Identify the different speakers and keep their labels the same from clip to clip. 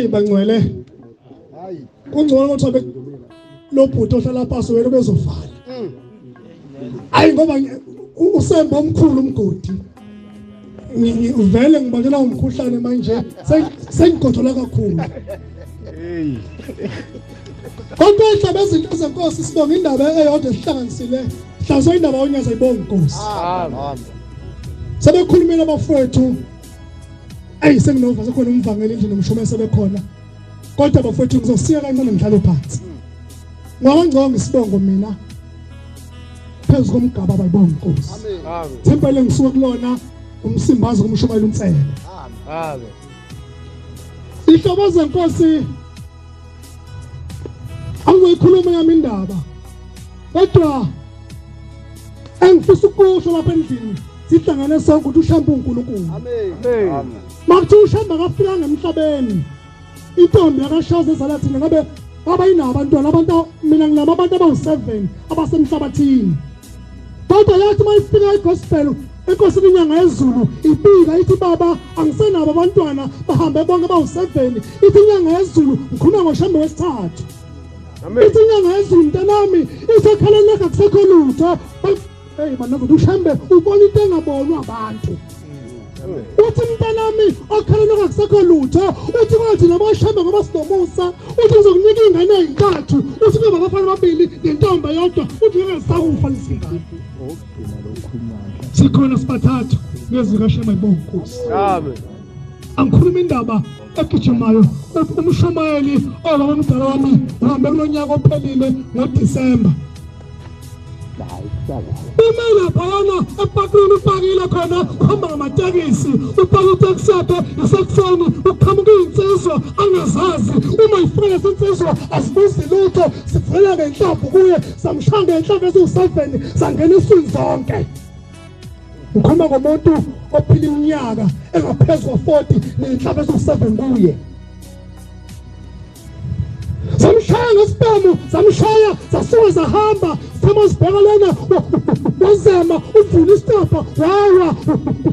Speaker 1: bangcwele kungcono ukuthi lo bhuti ohlala phansi wena bezovala hayi ngoba usemba omkhulu umgodi ngivele ngibangela umkhuhlane manje sengigodola kakhulu konke inhlaba ezinto zenkosi sibonga indaba eyodwa esihlanganisile hlazo indaba onyaza ibonga inkosi amen sebekhulumela abafowethu senginova sekhona umvangeli endlini nomshumayeli sebekhona kodwa abafowethu ngizosiya kancane ngihlale phansi ngoba ngicela ngisibongo mina phezu komgaba bayibonga inkosi amen thempele ngisuka kulona umsimbazi kumshumayeli uNtsele amen ihlobo zenkosi angiyikhuluma yami indaba kodwa engifisa ukusho lapha endlini sihlangane sonke ukuthi ushamba uNkulunkulu amen makuthi ushamba kafika ngemhlabeni intombi yakashaza ezalathi ngabe abayina abantwana abantu mina nginama abantu abawu7 abasemhlabathini kodwa yathi mayifika igospel inkosi inyanga yezulu ibika ithi baba angisenabo abantwana bahambe bonke abawu7 ithi inyanga yezulu ngikhuluma ngoshamba wesithathu amen ithi inyanga yezulu mntanami isekhaleni akusekho lutho hey mana ukuthi ushambe ubona into engabonwa abantu uthi mntanami okhaleni akusekho lutho uthi kwathi nabashamba ngoba sinomusa uthi uzokunika ingane ezintathu uthi kuba abafana ababili nentombi yodwa uthi ngesakufa lisingane sikhona sibathathu ngezika shema ibonga inkosi amen angikhuluma indaba egijimayo umshumayeli omdala wami uhambe kulonyaka ophelile ngoDisemba Umela phana ePakrini upakile khona khomba ngamatekisi upaka itaxi yakhe esekufoni uqhamuka insizwa angazazi uma ifika insizwa asibuzi lutho sivela ngenhlamba kuye samshanga enhlamba ezu7 sangena isizwe zonke ukhomba ngomuntu ophila iminyaka engaphezulu kwa40 nenhlamba ezu7 kuye samshaya ngesibhamu samshaya sasuka sahamba samazibheka lena wazama uvula isitapha wawa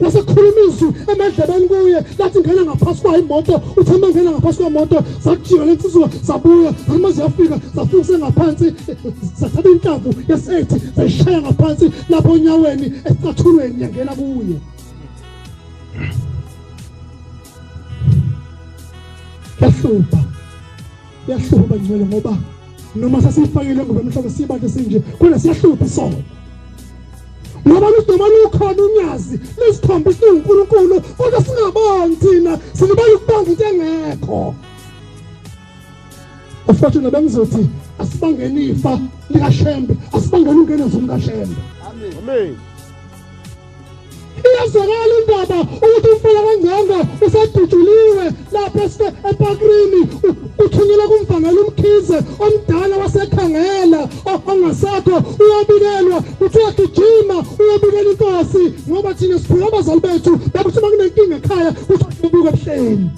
Speaker 1: wasekhulumizwi emadlebeni kuye lathi ngena ngaphasi kwa imoto uthi mangena ngaphasi kwemoto sajika lensizwa sabuya uma ziyafika safika ngaphansi sathatha intambo yesi8 sayishaya ngaphansi lapho onyaweni esicathulweni yangena kuye yahlupa ngcwele ngoba noma sasifakile ngoba mhlawumbe sibantu sinje kuna siyahlupa isona ngoba uSdomani ukhona unyazi lesithombisa uNkulunkulu kodwa singaboni thina sinibala ukubanga into engekho afuthi nabengizothi asibangeni ifa likaShembe asibangeni ungene zomkaShembe amen iyazwakala indaba ukuthi umfana kaNgcanga useduduliwe lapha ePakrini uthunyelwa kumvangela umkhize omdala wasekhangela ongasakho uyabikelwa kuthiwa gijima uyabikela inkosi ngoba thina siphula abazali bethu bakuthi makunenkinga ekhaya kuthi ubuke ebuhleni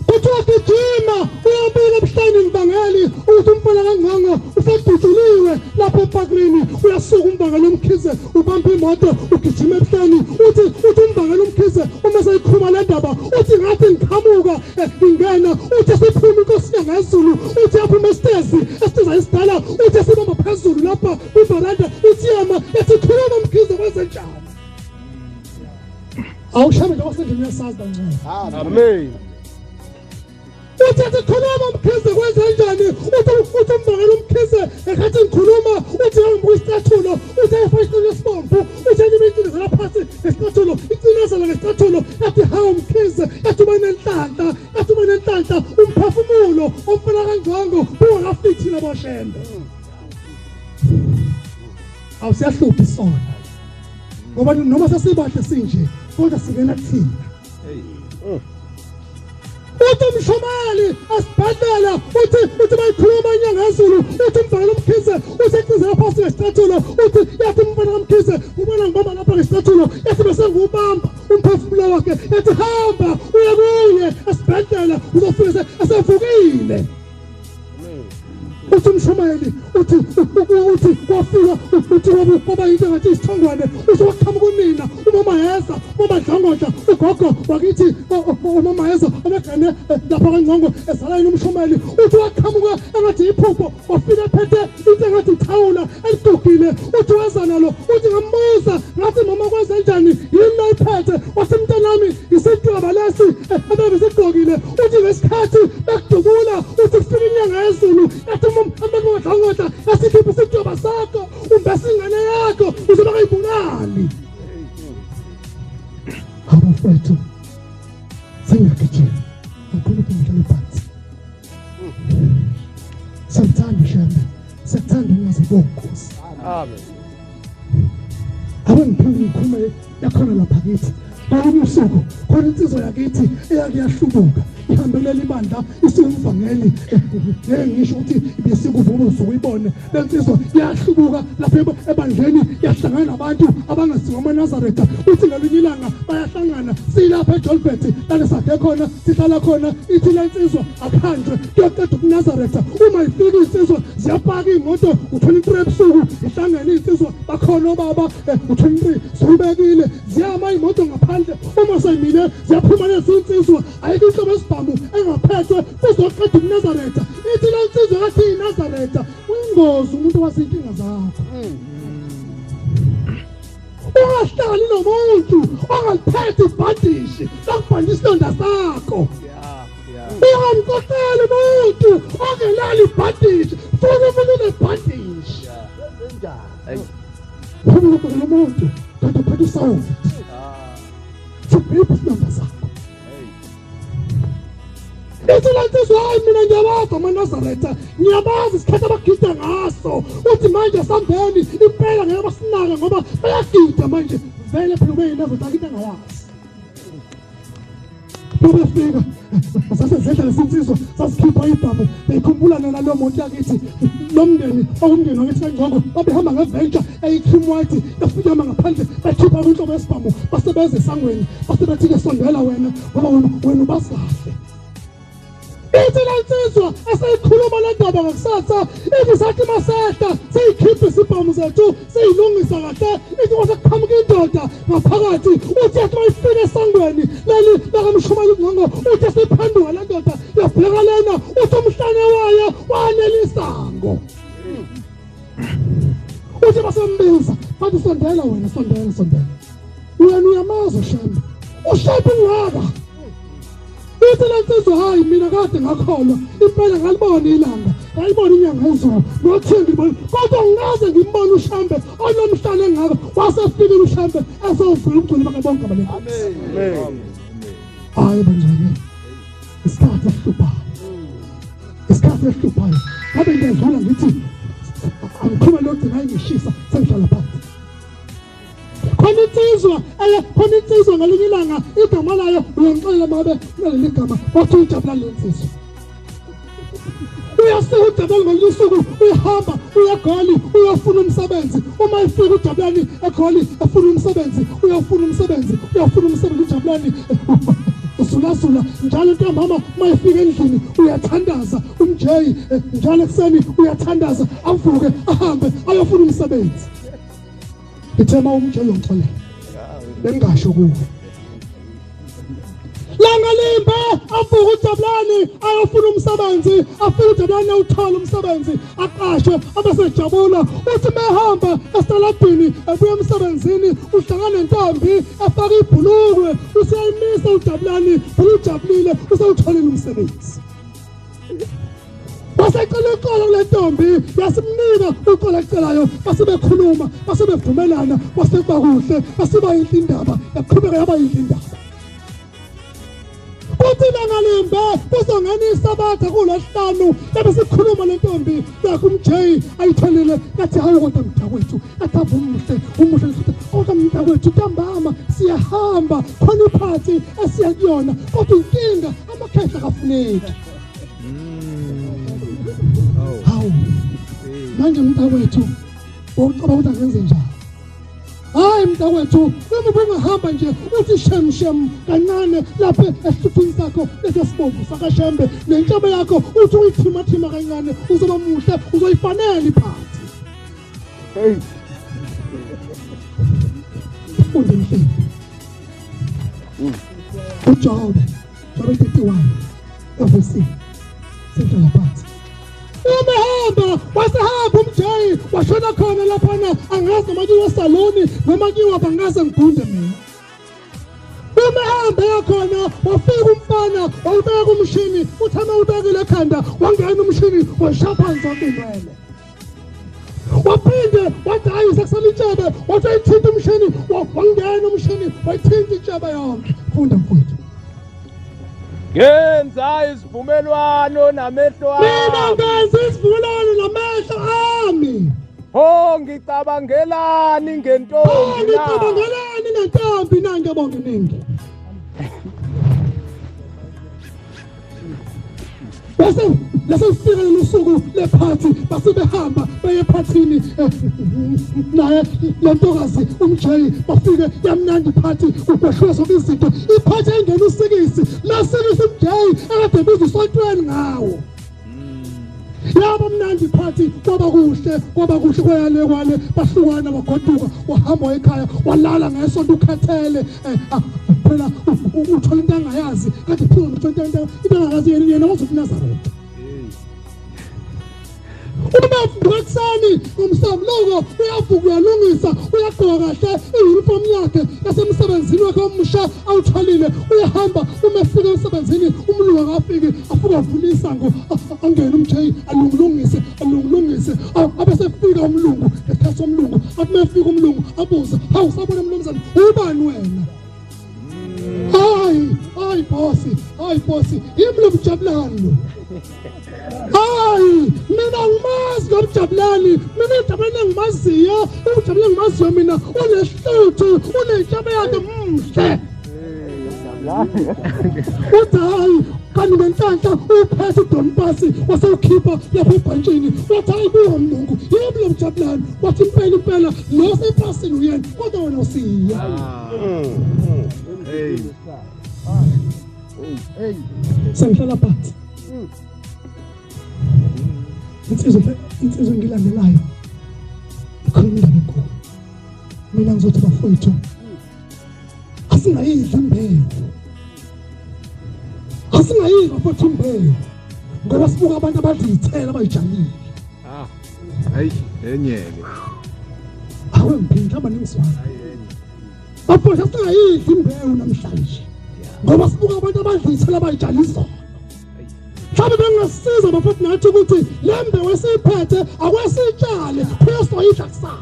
Speaker 1: kuthiwa gijima uyabikela ebuhleni Ngubani ngibangeli ukuthi umfana kaNgqongo useduduliwe lapha ePakrini uyasuka umbangela umkhize ubamba imoto ugijima ebuhleni uthi umbangela umkhize uma seyikhuluma le ndaba uthi ngathi ngiqhamuka ingena uthi siphuma inkosi ngezulu uthi yaphuma esitezi esidala uthi sibamba phezulu lapha kwiveranda uthi yama ethi khuluma umkhize kwezenjani awushabe nje wasendlini yasazi kancane
Speaker 2: Amen.
Speaker 1: uthi khuluma umkhize kwezenjani uthi umbangela umkhize ekhathi ngikhuluma uthi ngibuka isicathulo uthi ayifashile esibomvu uthi nimintini zala phansi esicathulo icinezela ngesicathulo yathi hawu umkhize yathi uba nenhlanhla umphefumulo omfana kaNgqongo ungakafithi laboshembe awusiyahlupha isona ngoba noma sesibahle sinje kodwa singena kuthina uthi umshomali asibhadala uthi bayikhuluma inyanga yezulu uthi umbangela umkhize uthi ecizela phansi ngesicathulo uthi yathi umfana kaMkhize ubona ngibamba lapha ngesicathulo yathi bese ngiwubamba umphefumulo wakhe yathi hamba uye kuye asibhadala uzofika esevukile uthi umshomali uthi wafika uthi kwaba into ngathi isithongwane uthi waqhamuka unina umama Heza umama Dlongodla ugogo wakithi umama Heza amagane lapha kaNgqongo ezalayini umshomali uthi waqhamuka engathi iphupho wafika ephethe into engathi ithawula elidugile uthi weza nalo uthi ngambuza ngathi mama kwezenjani yini ayiphethe wathi mntanami isidwaba lesi abebesigqokile uthi ngesikhathi bekudubula uthi kufika inyanga yezulu yathi abantu baDlongodla yasikhipha isidwaba sakho umbese ingane yakho uzoba kayibulali abafethu singakijela ukhulume umdlalo phansi sithanda shembe sithanda ngazibonkosi
Speaker 2: Amen.
Speaker 1: abangiphinde ngikhulume yakhona lapha kithi Kwelinye usuku khona insizwa yakithi eyake yahlubuka ihambelele ibandla isivangeli ngisho ukuthi besikuvuma ukuyibona lensizwa yahlubuka lapha ebandleni yahlangana nabantu abangasiwa amaNazaretha uthi ngelinye ilanga bayahlangana silapha eJolbert lana sakhe khona sihlala khona ithi lensizwa akhanjwe kuyoqeda kuNazaretha uma ifika insizwa ziyapaka imoto u23 ebusuku ihlangene insizwa bakhona obaba u23 sobekile ziyama imoto ngaphandle uma sayimile ziyaphuma lezinsizwa ayikho inhlobo esibhamu engaphethwe kuzoqeda kuNazaretha ithi lensizwa yathi iNazaretha uyingozi umuntu wasinkinga zakho ungahlali nomuntu ongaliphethe ibhandishi lakubhandisa isilonda sakho ungamkhokheli umuntu ongelali ibhandishi futhi umuntu unebhandishi ungamkhokheli umuntu kanti uphethe isawuthi sibhipha isilonda sakho ithi lensizwa hayi mina ngiyabazi amaNazaretha ngiyabazi isikhathi abagida ngaso uthi manje sambeni impela ngeke basinaka ngoba bayagida manje vele phela ubeyiNazaretha akita ngayazi befika sasezedla lesinsizwa sasikhipha ibhamu beyikhumbulana nalo muntu yakithi lomndeni okumndeni wakithi kaNgqongo babehamba ngeventure eyi-cream white yafika ngaphandle bakhipha kwinhlobo yesibhamu basebeza esangweni basebethi-ke sondela wena ngoba wena ubazi kahle ithi lensizwa eseyikhuluma le ndaba ngakusasa ithi sathi masehla seyikhipha isibhamu zethu seyilungisa kahle ithi kwasekuqhamuka indoda ngaphakathi uthi yathi mayifika esangweni leli lakamshumali uNgqongo uthi seyiphanduka le ndoda yabheka lena uthi umhlane wayo wanela isango uthi basembiza bathi sondela wena sondela wena uyamazi ushembe ushembe ngaka ithi lensizwa hayi mina kade ngakholwa impela ngalibona ilanga ngayibona inyanga yezulu nothembi kodwa nginaze ngimbona uShambe onomhlane engaka wasefika uShambe esovula umculo bakabonke abalekho amen hayi banjani isikhathi esihluphayo ngabe ngiyadlula ngithi angikhuluma logcina ngishisa sengihlala phansi khona insizwa ngalinye ilanga igama layo uyangixolela mabe naleli gama wathi ujabula lensizwa uyasuka ujabula ngelinye usuku uyahamba uyagoli uyafuna umsebenzi uma ifika ujabulani egoli efuna umsebenzi uyafuna umsebenzi ujabulani uyazulazula njalo ntambama mayefika endlini uyathandaza umjeyi njalo ekuseni uyathandaza avuke ahambe ayofuna umsebenzi. Ngithema umjeyi ongixolela bengasho kuwe langa limba avuka uJabulani ayofuna umsebenzi afike uJabulani awuthola umsebenzi aqashwe abasejabula uthi mehamba esitaladini ebuya emsebenzini uhlangana nentombi efaka ibhulukwe useyimisa uJabulani ujabulile usewutholile umsebenzi. Basecela uxolo kule ntombi yasimnika uxolo acelayo basebekhuluma basebevumelana basekuba kuhle basiba yinhle indaba yaqhubeka yaba yinhle indaba. Uthi langalimbe kuzongena isabatha kuLwesihlanu bese sikhuluma lentombi yakho umjeyi ayithelile yathi hayi kodwa mntakwethu athavu umuhle kodwa mntakwethu ntambama siyahamba khona iphathi esiya kuyona kodwa inkinga amakhehla kafuneki. Hawu manje mntakwethu ucabanga ukuthi angenze njani? Hayi mntakwethu uma bungahamba nje uthi shem kancane lapha esihluphini sakho lesibomvu sakashembe nentshebe yakho uthi uyithima kancane uzoba muhle uzoyifanela iphathi. Hey ufunde mhlawumbe uJobe 31 verse 6 sendlela phansi umehamba wasehamba umjeyi washona khona laphana angazi noma kuyiwa saloni noma kuyiwa bangaze ngigunde mina. Umehamba yakhona wafika umfana wawubeka kumshini uthama ubekile ekhanda wangena umshini washapha zonke inwele. Waphinde wathi hayi sekusala itshebe wathi ayithinta umshini wangena umshini wayithinta itshebe yonke. Funda mfowethu.
Speaker 2: Ngenza isivumelwano namehlo ami.
Speaker 1: Mina ngenza isivumelwano namehlo ami.
Speaker 2: Ngicabangelani ngentombi na?
Speaker 1: Ngicabangelani ngentombi nange bonke ningi. Bese sifika usuku lephathi basebehamba beye ephathini naye lentokazi umjeyi bafike yamnandi iphathi kuhlwa zonke izinto iphathi engena usikisi lasikisi umjeyi akade biza usontweni ngawo. Yabo mnandi iphathi kwaba kuhle kwale bahlukana bagoduka wahamba ekhaya walala ngesonto ukhathele phela uthola into angayazi kade phela uthola into angayazi yena wazokuNazaretha. Uma mfundisani umsamloko uyavuka uyalungisa uyagqoka kahle iuniform yakhe yasemsebenzini wakhe omusha awutholile uyahamba uma efika emsebenzini umlungu akafiki afuka avula isango angene umjeyi alungilungise abese fika umlungu esikhathi somlungu athi mefika umlungu abuza hawu sabona mlunguzana ubani wena? Hayi bosi yimi lo Mjabulani lo. Hayi mina ngimazi lo Mjabulani mina uJabulani engimaziyo uJabulani engimaziyo mina unehluthu unentshebe yakhe mhle. Uthi hayi kanti ngenhlanhla uphethe uDonpasi wasewukhipha lapha ebhantshini wathi hayi kuyo mlungu yimi lo Mjabulani wathi impela lo sepasini uyena kodwa wena usiya. Sengihlala phansi insizwa ngilandelayo khona indaba enkulu. Mina ngizothi bafowethu asingayidli imbewu futhi imbewu ngoba sibuka abantu abadlithela abayitshalile.
Speaker 2: Hayi enyeke
Speaker 1: awe ngiphinda abaningizwana bafowethu asingayidli imbewu namhlanje ngoba sibuka abantu abadlithela abayitshalile izona. Mhlawumbe bengasiza bafowethu nathi ukuthi lembe wesiphethe akwesitshale kuyosoyidla kusasa.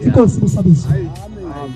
Speaker 1: Inkosi busabisa.
Speaker 2: Amen.